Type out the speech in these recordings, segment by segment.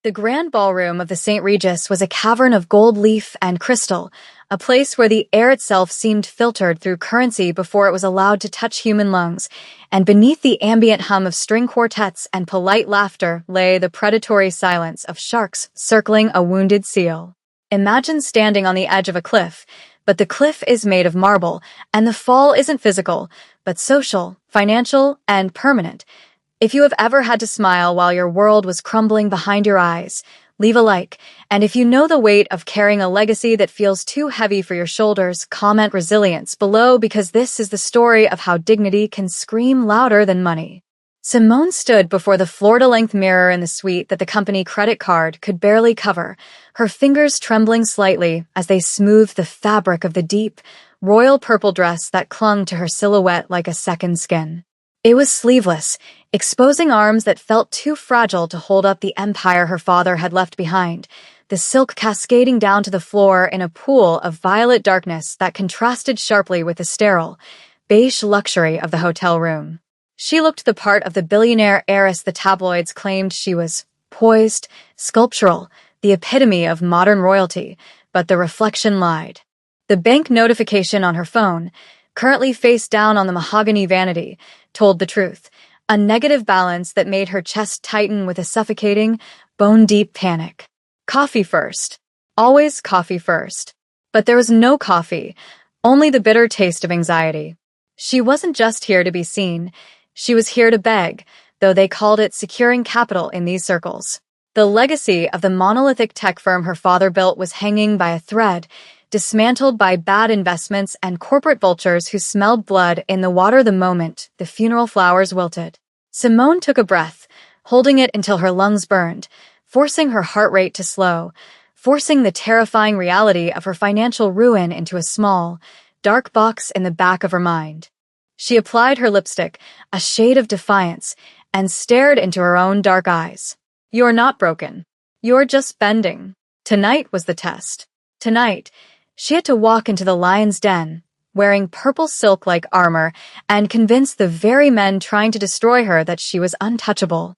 The grand ballroom of the St. Regis was a cavern of gold leaf and crystal, a place where the air itself seemed filtered through currency before it was allowed to touch human lungs, and beneath the ambient hum of string quartets and polite laughter lay the predatory silence of sharks circling a wounded seal. Imagine standing on the edge of a cliff, but the cliff is made of marble, and the fall isn't physical, but social, financial, and permanent. If you have ever had to smile while your world was crumbling behind your eyes, leave a like, and if you know the weight of carrying a legacy that feels too heavy for your shoulders, comment resilience below because this is the story of how dignity can scream louder than money. Simone stood before the floor-to-length mirror in the suite that the company credit card could barely cover, her fingers trembling slightly as they smoothed the fabric of the deep, royal purple dress that clung to her silhouette like a second skin. It was sleeveless, exposing arms that felt too fragile to hold up the empire her father had left behind, the silk cascading down to the floor in a pool of violet darkness that contrasted sharply with the sterile, beige luxury of the hotel room. She looked the part of the billionaire heiress the tabloids claimed she was: poised, sculptural, the epitome of modern royalty, but the reflection lied. The bank notification on her phone, currently face down on the mahogany vanity, told the truth, a negative balance that made her chest tighten with a suffocating, bone-deep panic. Coffee first. Always coffee first. But there was no coffee, only the bitter taste of anxiety. She wasn't just here to be seen, she was here to beg, though they called it securing capital in these circles. The legacy of the monolithic tech firm her father built was hanging by a thread, dismantled by bad investments and corporate vultures who smelled blood in the water the moment the funeral flowers wilted. Simone took a breath, holding it until her lungs burned, forcing her heart rate to slow, forcing the terrifying reality of her financial ruin into a small, dark box in the back of her mind. She applied her lipstick, a shade of defiance, and stared into her own dark eyes. "You're not broken. You're just bending." Tonight was the test. Tonight, she had to walk into the lion's den, wearing purple silk-like armor, and convince the very men trying to destroy her that she was untouchable.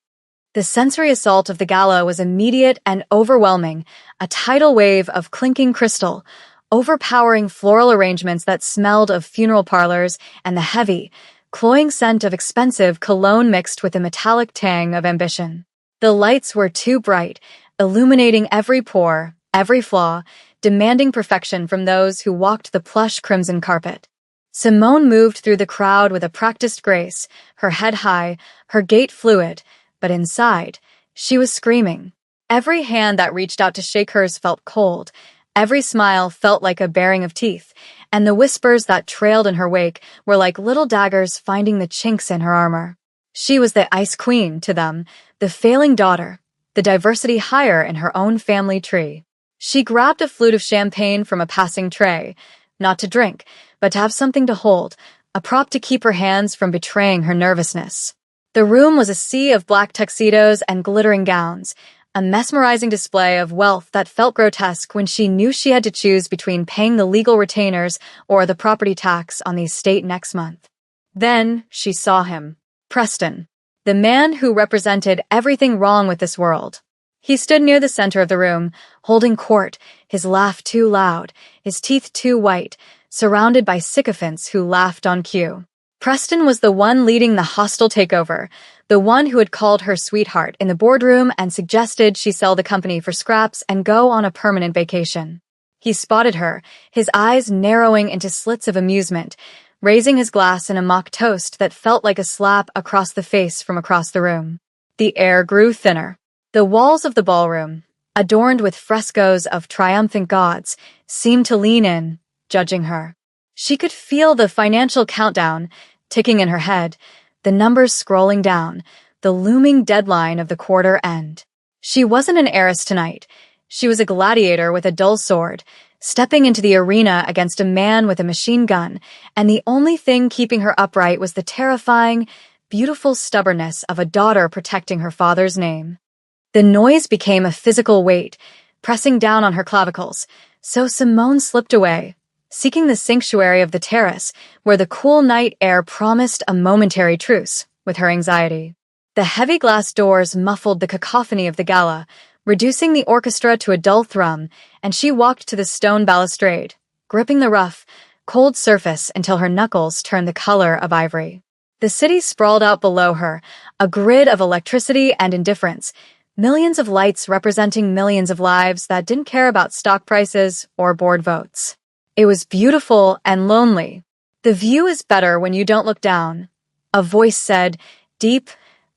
The sensory assault of the gala was immediate and overwhelming, a tidal wave of clinking crystal, overpowering floral arrangements that smelled of funeral parlors, and the heavy, cloying scent of expensive cologne mixed with the metallic tang of ambition. The lights were too bright, illuminating every pore, every flaw, demanding perfection from those who walked the plush crimson carpet. Simone moved through the crowd with a practiced grace, her head high, her gait fluid, but inside, she was screaming. Every hand that reached out to shake hers felt cold, every smile felt like a baring of teeth, and the whispers that trailed in her wake were like little daggers finding the chinks in her armor. She was the ice queen to them, the failing daughter, the diversity higher in her own family tree. She grabbed a flute of champagne from a passing tray, not to drink, but to have something to hold, a prop to keep her hands from betraying her nervousness. The room was a sea of black tuxedos and glittering gowns, a mesmerizing display of wealth that felt grotesque when she knew she had to choose between paying the legal retainers or the property tax on the estate next month. Then she saw him, Preston, the man who represented everything wrong with this world. He stood near the center of the room, holding court, his laugh too loud, his teeth too white, surrounded by sycophants who laughed on cue. Preston was the one leading the hostile takeover, the one who had called her sweetheart in the boardroom and suggested she sell the company for scraps and go on a permanent vacation. He spotted her, his eyes narrowing into slits of amusement, raising his glass in a mock toast that felt like a slap across the face from across the room. The air grew thinner. The walls of the ballroom, adorned with frescoes of triumphant gods, seemed to lean in, judging her. She could feel the financial countdown ticking in her head, the numbers scrolling down, the looming deadline of the quarter end. She wasn't an heiress tonight. She was a gladiator with a dull sword, stepping into the arena against a man with a machine gun, and the only thing keeping her upright was the terrifying, beautiful stubbornness of a daughter protecting her father's name. The noise became a physical weight, pressing down on her clavicles, so Simone slipped away, seeking the sanctuary of the terrace, where the cool night air promised a momentary truce with her anxiety. The heavy glass doors muffled the cacophony of the gala, reducing the orchestra to a dull thrum, and she walked to the stone balustrade, gripping the rough, cold surface until her knuckles turned the color of ivory. The city sprawled out below her, a grid of electricity and indifference, millions of lights representing millions of lives that didn't care about stock prices or board votes. It was beautiful and lonely. "The view is better when you don't look down," a voice said, deep,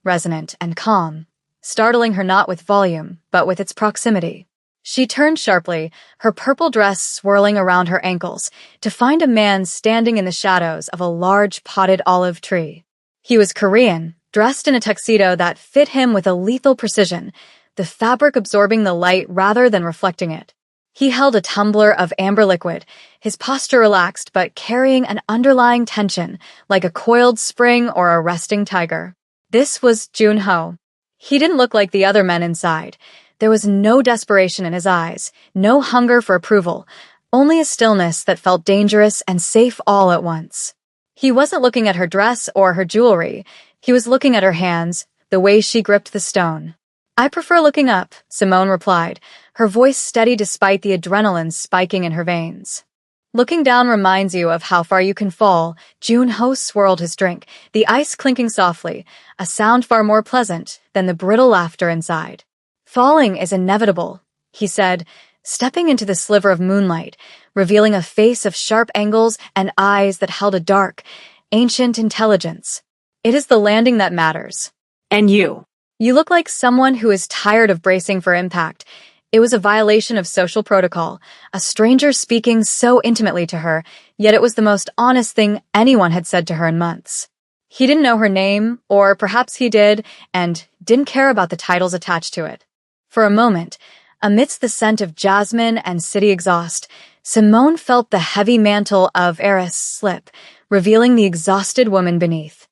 resonant, and calm, startling her not with volume, but with its proximity. She turned sharply, her purple dress swirling around her ankles, to find a man standing in the shadows of a large potted olive tree. He was Korean, dressed in a tuxedo that fit him with a lethal precision, the fabric absorbing the light rather than reflecting it. He held a tumbler of amber liquid, his posture relaxed but carrying an underlying tension, like a coiled spring or a resting tiger. This was Junho. He didn't look like the other men inside. There was no desperation in his eyes, no hunger for approval, only a stillness that felt dangerous and safe all at once. He wasn't looking at her dress or her jewelry. He was looking at her hands, the way she gripped the stone. "I prefer looking up," Simone replied, her voice steady despite the adrenaline spiking in her veins. "Looking down reminds you of how far you can fall." Junho swirled his drink, the ice clinking softly, a sound far more pleasant than the brittle laughter inside. "Falling is inevitable," he said, stepping into the sliver of moonlight, revealing a face of sharp angles and eyes that held a dark, ancient intelligence. "It is the landing that matters. And you? You look like someone who is tired of bracing for impact." It was a violation of social protocol, a stranger speaking so intimately to her, yet it was the most honest thing anyone had said to her in months. He didn't know her name, or perhaps he did, and didn't care about the titles attached to it. For a moment, amidst the scent of jasmine and city exhaust, Simone felt the heavy mantle of heiress slip, revealing the exhausted woman beneath.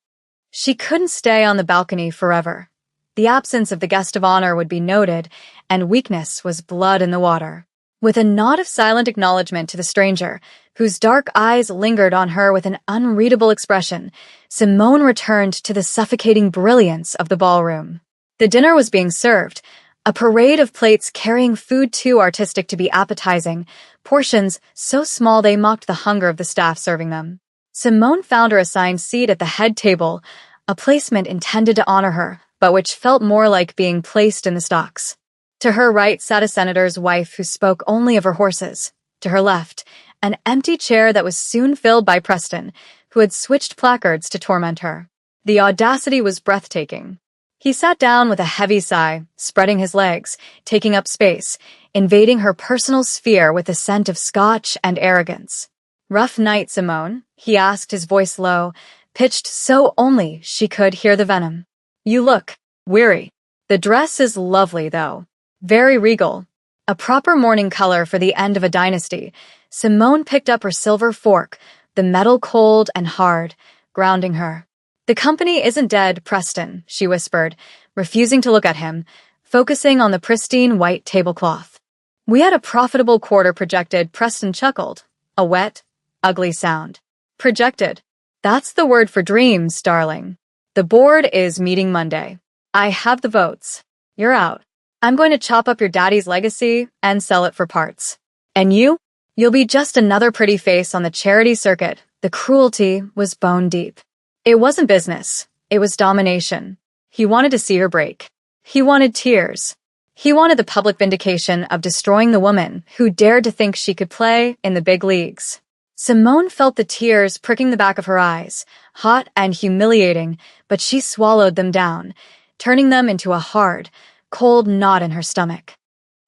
She couldn't stay on the balcony forever. The absence of the guest of honor would be noted, and weakness was blood in the water. With a nod of silent acknowledgement to the stranger, whose dark eyes lingered on her with an unreadable expression, Simone returned to the suffocating brilliance of the ballroom. The dinner was being served, a parade of plates carrying food too artistic to be appetizing, portions so small they mocked the hunger of the staff serving them. Simone found her assigned seat at the head table, a placement intended to honor her, but which felt more like being placed in the stocks. To her right sat a senator's wife who spoke only of her horses. To her left, an empty chair that was soon filled by Preston, who had switched placards to torment her. The audacity was breathtaking. He sat down with a heavy sigh, spreading his legs, taking up space, invading her personal sphere with a scent of scotch and arrogance. "Rough night, Simone?" he asked, his voice low, pitched so only she could hear the venom. "You look weary." "The dress is lovely, though. Very regal. A proper mourning color for the end of a dynasty." Simone picked up her silver fork, the metal cold and hard, grounding her. "The company isn't dead, Preston," she whispered, refusing to look at him, focusing on the pristine white tablecloth. "We had a profitable quarter projected," Preston chuckled, a wet, ugly sound. "Projected? That's the word for dreams, darling. The board is meeting Monday. I have the votes. You're out. I'm going to chop up your daddy's legacy and sell it for parts. And you? You'll be just another pretty face on the charity circuit." The cruelty was bone deep. It wasn't business. It was domination. He wanted to see her break. He wanted tears. He wanted the public vindication of destroying the woman who dared to think she could play in the big leagues. Simone felt the tears pricking the back of her eyes, hot and humiliating, but she swallowed them down, turning them into a hard, cold knot in her stomach.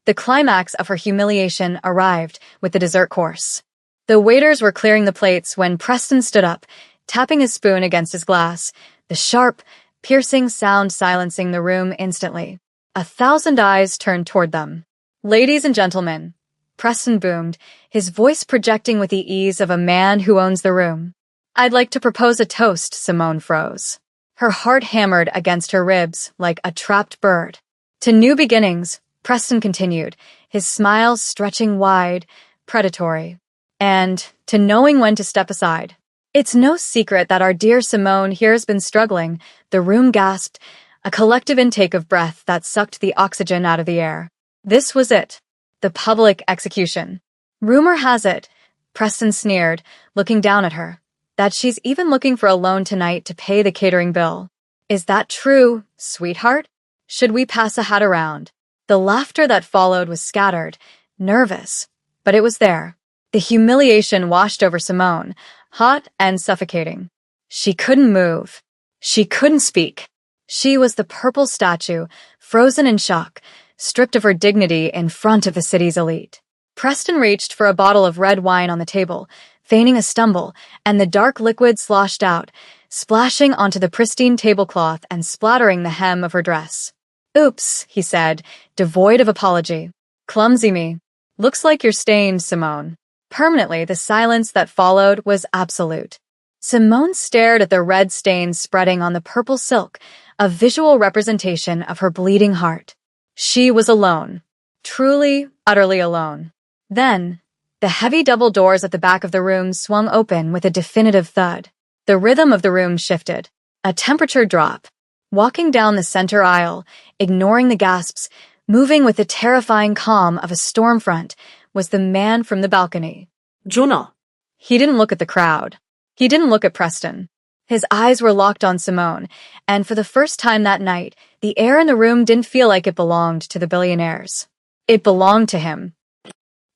The climax of her humiliation arrived with the dessert course. The waiters were clearing the plates when Preston stood up, tapping his spoon against his glass, the sharp, piercing sound silencing the room instantly. 1,000 eyes turned toward them. "Ladies and gentlemen," Preston boomed, his voice projecting with the ease of a man who owns the room. "I'd like to propose a toast." Simone froze. Her heart hammered against her ribs like a trapped bird. "To new beginnings," Preston continued, his smile stretching wide, predatory. "And to knowing when to step aside. It's no secret that our dear Simone here has been struggling." The room gasped, a collective intake of breath that sucked the oxygen out of the air. This was it. The public execution. Rumor has it, Preston sneered, looking down at her, that she's even looking for a loan tonight to pay the catering bill. Is that true, sweetheart? Should we pass a hat around? The laughter that followed was scattered, nervous, but it was there. The humiliation washed over Simone, hot and suffocating. She couldn't move. She couldn't speak. She was the purple statue, frozen in shock, stripped of her dignity in front of the city's elite. Preston reached for a bottle of red wine on the table, feigning a stumble, and the dark liquid sloshed out, splashing onto the pristine tablecloth and splattering the hem of her dress. "Oops," he said, devoid of apology. "Clumsy me. Looks like you're stained, Simone." Permanently, the silence that followed was absolute. Simone stared at the red stains spreading on the purple silk, a visual representation of her bleeding heart. She was alone. Truly, utterly alone. Then, the heavy double doors at the back of the room swung open with a definitive thud. The rhythm of the room shifted. A temperature drop. Walking down the center aisle, ignoring the gasps, moving with the terrifying calm of a storm front, was the man from the balcony. Jonah. He didn't look at the crowd. He didn't look at Preston. His eyes were locked on Simone, and for the first time that night, the air in the room didn't feel like it belonged to the billionaires. It belonged to him.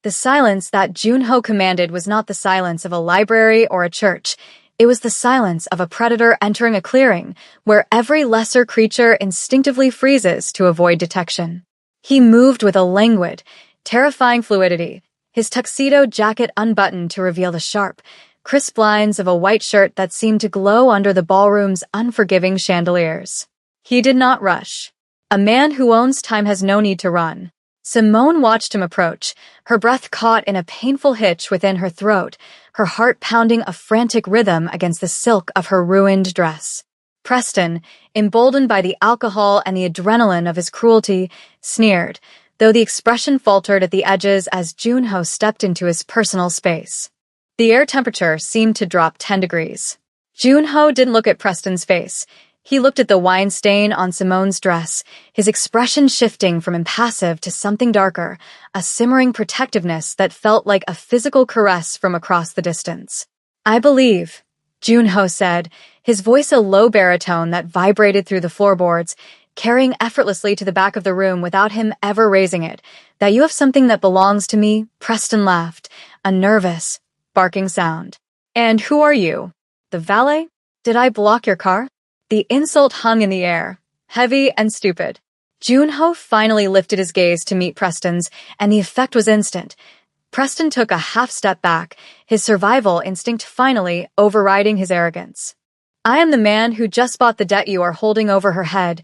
The silence that Junho commanded was not the silence of a library or a church. It was the silence of a predator entering a clearing, where every lesser creature instinctively freezes to avoid detection. He moved with a languid, terrifying fluidity, his tuxedo jacket unbuttoned to reveal the sharp, crisp lines of a white shirt that seemed to glow under the ballroom's unforgiving chandeliers. He did not rush. A man who owns time has no need to run. Simone watched him approach, her breath caught in a painful hitch within her throat, her heart pounding a frantic rhythm against the silk of her ruined dress. Preston, emboldened by the alcohol and the adrenaline of his cruelty, sneered, though the expression faltered at the edges as Junho stepped into his personal space. The air temperature seemed to drop 10 degrees. Junho didn't look at Preston's face. He looked at the wine stain on Simone's dress, his expression shifting from impassive to something darker, a simmering protectiveness that felt like a physical caress from across the distance. "I believe," Junho said, his voice a low baritone that vibrated through the floorboards, carrying effortlessly to the back of the room without him ever raising it, "that you have something that belongs to me." Preston laughed, a nervous, barking sound. "And who are you? The valet? Did I block your car?" The insult hung in the air, heavy and stupid. Junho finally lifted his gaze to meet Preston's, and the effect was instant. Preston took a half step back, his survival instinct finally overriding his arrogance. "I am the man who just bought the debt you are holding over her head,"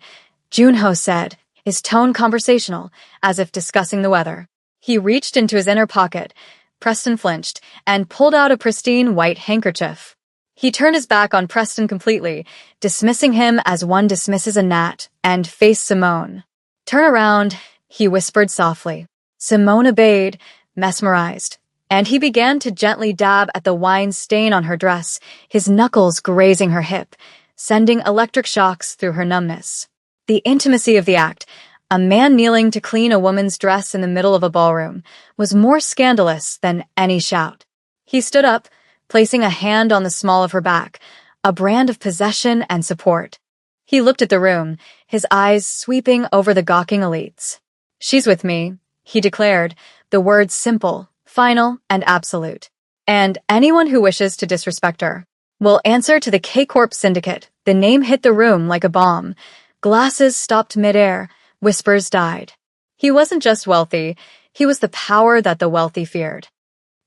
Junho said, his tone conversational, as if discussing the weather. He reached into his inner pocket. Preston flinched, and pulled out a pristine white handkerchief. He turned his back on Preston completely, dismissing him as one dismisses a gnat, and faced Simone. "Turn around," he whispered softly. Simone obeyed, mesmerized, and he began to gently dab at the wine stain on her dress, his knuckles grazing her hip, sending electric shocks through her numbness. The intimacy of the act, a man kneeling to clean a woman's dress in the middle of a ballroom, was more scandalous than any shout. He stood up, placing a hand on the small of her back, a brand of possession and support. He looked at the room, his eyes sweeping over the gawking elites. "She's with me," he declared, the words simple, final, and absolute. "And anyone who wishes to disrespect her will answer to the K-Corp Syndicate." The name hit the room like a bomb. Glasses stopped midair, whispers died. He wasn't just wealthy, he was the power that the wealthy feared.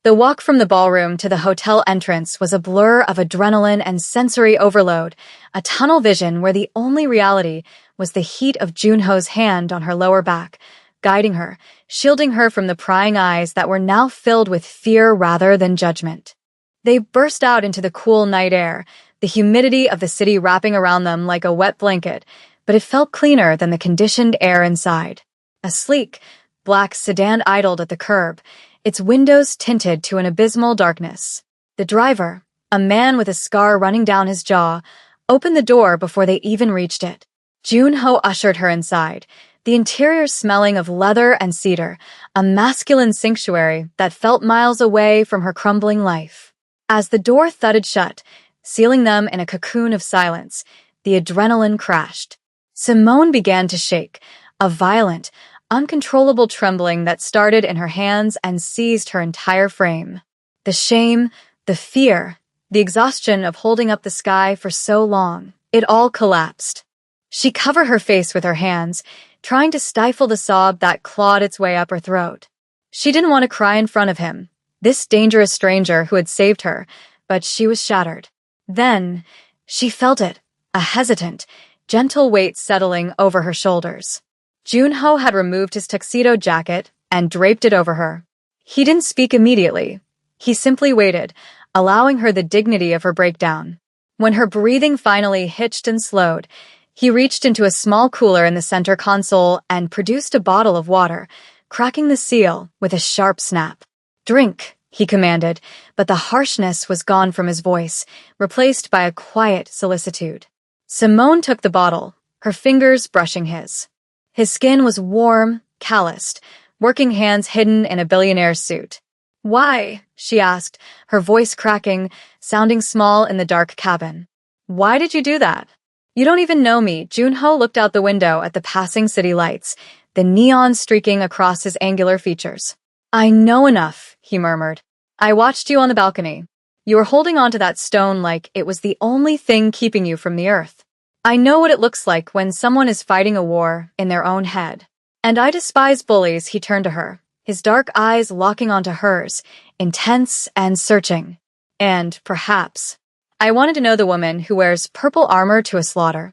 The walk from the ballroom to the hotel entrance was a blur of adrenaline and sensory overload, a tunnel vision where the only reality was the heat of Junho's hand on her lower back, guiding her, shielding her from the prying eyes that were now filled with fear rather than judgment. They burst out into the cool night air, the humidity of the city wrapping around them like a wet blanket, but it felt cleaner than the conditioned air inside. A sleek, black sedan idled at the curb, its windows tinted to an abysmal darkness. The driver, a man with a scar running down his jaw, opened the door before they even reached it. Junho ushered her inside, the interior smelling of leather and cedar, a masculine sanctuary that felt miles away from her crumbling life. As the door thudded shut, sealing them in a cocoon of silence, the adrenaline crashed. Simone began to shake, a violent, uncontrollable trembling that started in her hands and seized her entire frame. The shame, the fear, the exhaustion of holding up the sky for so long, it all collapsed. She covered her face with her hands, trying to stifle the sob that clawed its way up her throat. She didn't want to cry in front of him, this dangerous stranger who had saved her, but she was shattered. Then, she felt it, a hesitant, gentle weight settling over her shoulders. Junho had removed his tuxedo jacket and draped it over her. He didn't speak immediately. He simply waited, allowing her the dignity of her breakdown. When her breathing finally hitched and slowed, he reached into a small cooler in the center console and produced a bottle of water, cracking the seal with a sharp snap. "Drink," he commanded, but the harshness was gone from his voice, replaced by a quiet solicitude. Simone took the bottle, her fingers brushing his. His skin was warm, calloused, working hands hidden in a billionaire's suit. "Why?" she asked, her voice cracking, sounding small in the dark cabin. "Why did you do that?" "You don't even know me." Junho looked out the window at the passing city lights, the neon streaking across his angular features. "I know enough," he murmured. "I watched you on the balcony. You were holding onto that stone like it was the only thing keeping you from the earth. I know what it looks like when someone is fighting a war in their own head. And I despise bullies." He turned to her, his dark eyes locking onto hers, intense and searching. "And, perhaps, I wanted to know the woman who wears purple armor to a slaughter."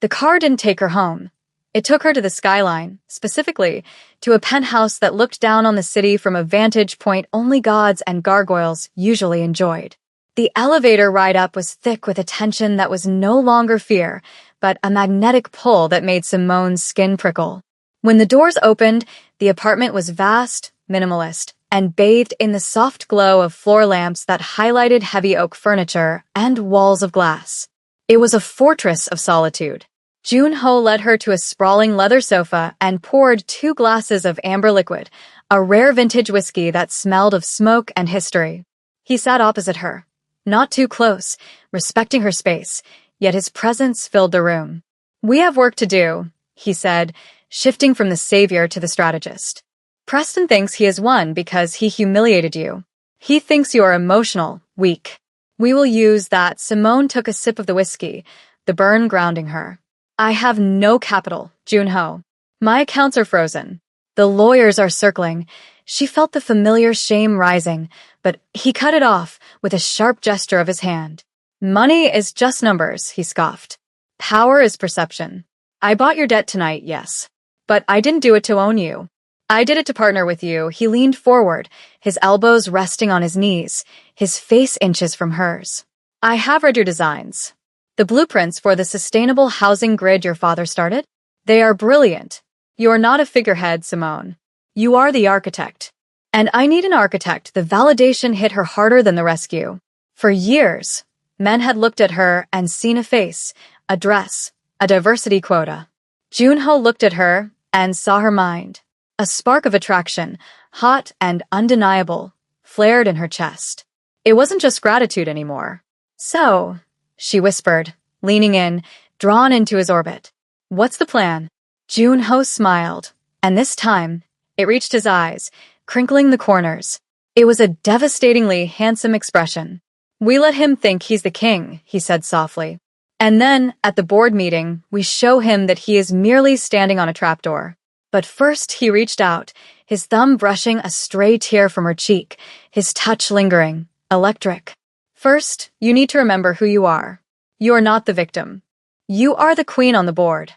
The car didn't take her home. It took her to the skyline, specifically to a penthouse that looked down on the city from a vantage point only gods and gargoyles usually enjoyed. The elevator ride up was thick with a tension that was no longer fear, but a magnetic pull that made Simone's skin prickle. When the doors opened, the apartment was vast, minimalist, and bathed in the soft glow of floor lamps that highlighted heavy oak furniture and walls of glass. It was a fortress of solitude. Junho led her to a sprawling leather sofa and poured 2 glasses of amber liquid, a rare vintage whiskey that smelled of smoke and history. He sat opposite her, not too close, respecting her space, yet his presence filled the room. "We have work to do," he said, shifting from the savior to the strategist. "Preston thinks he has won because he humiliated you. He thinks you are emotional, weak. We will use that." Simone took a sip of the whiskey, the burn grounding her. "I have no capital, Junho. My accounts are frozen. The lawyers are circling." She felt the familiar shame rising, but he cut it off with a sharp gesture of his hand. "Money is just numbers," he scoffed. "Power is perception. I bought your debt tonight, yes. But I didn't do it to own you. I did it to partner with you." He leaned forward, his elbows resting on his knees, his face inches from hers. "I have read your designs. The blueprints for the sustainable housing grid your father started? They are brilliant. You are not a figurehead, Simone. You are the architect. And I need an architect." The validation hit her harder than the rescue. For years, men had looked at her and seen a face, a dress, a diversity quota. Junho looked at her and saw her mind. A spark of attraction, hot and undeniable, flared in her chest. It wasn't just gratitude anymore. "So," she whispered, leaning in, drawn into his orbit. "What's the plan?" Junho smiled, and this time, it reached his eyes, crinkling the corners. It was a devastatingly handsome expression. "We let him think he's the king," he said softly. "And then, at the board meeting, we show him that he is merely standing on a trapdoor." But first he reached out, his thumb brushing a stray tear from her cheek, his touch lingering, electric. "First, you need to remember who you are. You are not the victim. You are the queen on the board."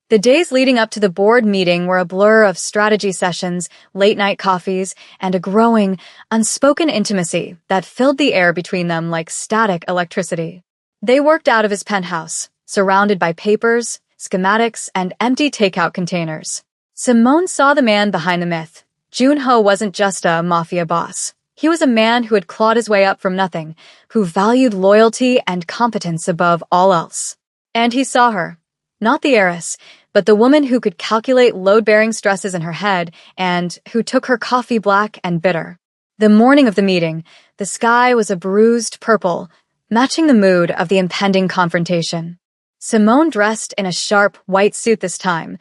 The days leading up to the board meeting were a blur of strategy sessions, late-night coffees, and a growing, unspoken intimacy that filled the air between them like static electricity. They worked out of his penthouse, surrounded by papers, schematics, and empty takeout containers. Simone saw the man behind the myth. Junho wasn't just a mafia boss. He was a man who had clawed his way up from nothing, who valued loyalty and competence above all else. And he saw her. Not the heiress, but the woman who could calculate load-bearing stresses in her head and who took her coffee black and bitter. The morning of the meeting, the sky was a bruised purple, matching the mood of the impending confrontation. Simone dressed in a sharp, white suit this time.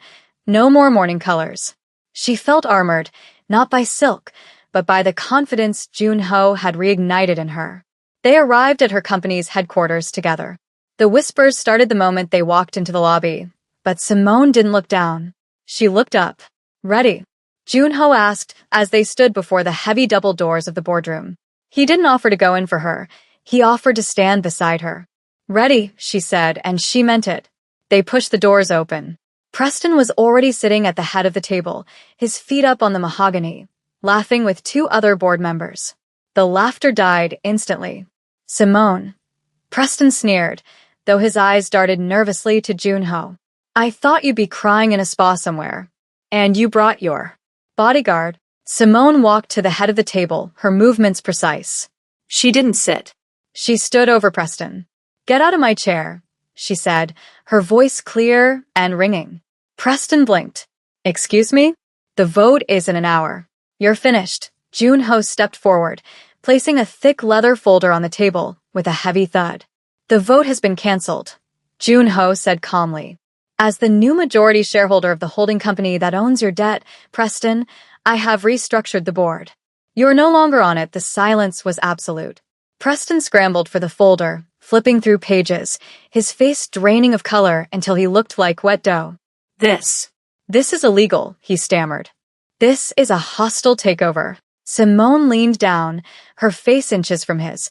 No more morning colors. She felt armored, not by silk, but by the confidence Junho had reignited in her. They arrived at her company's headquarters together. The whispers started the moment they walked into the lobby, but Simone didn't look down. She looked up. Ready? Junho asked as they stood before the heavy double doors of the boardroom. He didn't offer to go in for her. He offered to stand beside her. Ready, she said, and she meant it. They pushed the doors open. Preston was already sitting at the head of the table, his feet up on the mahogany, laughing with two other board members. The laughter died instantly. Simone. Preston sneered, though his eyes darted nervously to Junho. I thought you'd be crying in a spa somewhere. And you brought your bodyguard. Simone walked to the head of the table, her movements precise. She didn't sit. She stood over Preston. Get out of my chair, she said, her voice clear and ringing. Preston blinked. Excuse me? The vote is in an hour. You're finished. Junho stepped forward, placing a thick leather folder on the table with a heavy thud. The vote has been cancelled, Junho said calmly. As the new majority shareholder of the holding company that owns your debt, Preston, I have restructured the board. You're no longer on it. The silence was absolute. Preston scrambled for the folder, flipping through pages, his face draining of color until he looked like wet dough. This is illegal, he stammered. This is a hostile takeover. Simone leaned down, her face inches from his,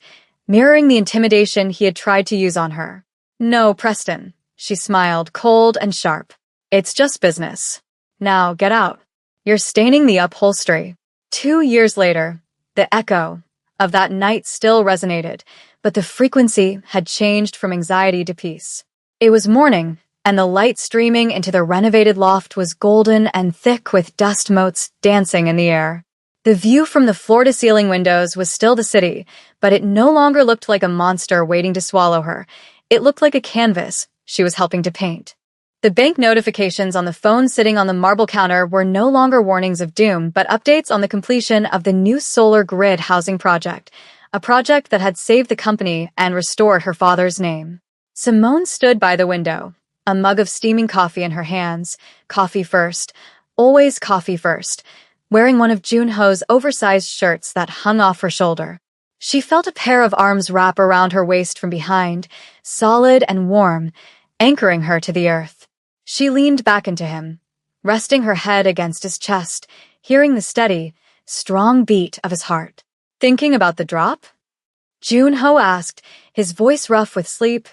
mirroring the intimidation he had tried to use on her. No, Preston, she smiled, cold and sharp. It's just business. Now, get out. You're staining the upholstery. 2 years later, the echo of that night still resonated, but the frequency had changed from anxiety to peace. It was morning, and the light streaming into the renovated loft was golden and thick with dust motes dancing in the air. The view from the floor-to-ceiling windows was still the city, but it no longer looked like a monster waiting to swallow her. It looked like a canvas she was helping to paint. The bank notifications on the phone sitting on the marble counter were no longer warnings of doom, but updates on the completion of the new solar grid housing project, a project that had saved the company and restored her father's name. Simone stood by the window, a mug of steaming coffee in her hands, coffee first, always coffee first, wearing one of Junho's oversized shirts that hung off her shoulder. She felt a pair of arms wrap around her waist from behind, solid and warm, anchoring her to the earth. She leaned back into him, resting her head against his chest, hearing the steady, strong beat of his heart. Thinking about the drop? Junho asked, his voice rough with sleep,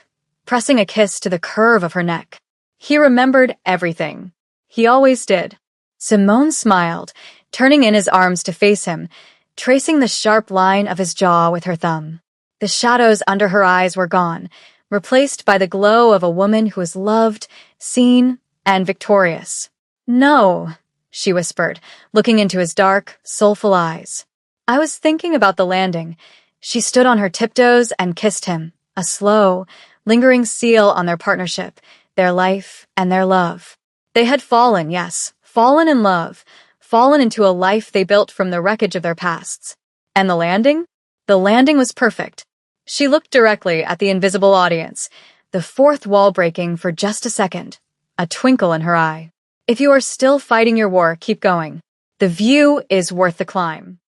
pressing a kiss to the curve of her neck. He remembered everything. He always did. Simone smiled, turning in his arms to face him, tracing the sharp line of his jaw with her thumb. The shadows under her eyes were gone, replaced by the glow of a woman who was loved, seen, and victorious. No, she whispered, looking into his dark, soulful eyes. I was thinking about the landing. She stood on her tiptoes and kissed him, a slow, lingering seal on their partnership, their life, and their love. They had fallen, yes, fallen in love, fallen into a life they built from the wreckage of their pasts. And the landing? The landing was perfect. She looked directly at the invisible audience, the fourth wall breaking for just a second, a twinkle in her eye. If you are still fighting your war, keep going. The view is worth the climb.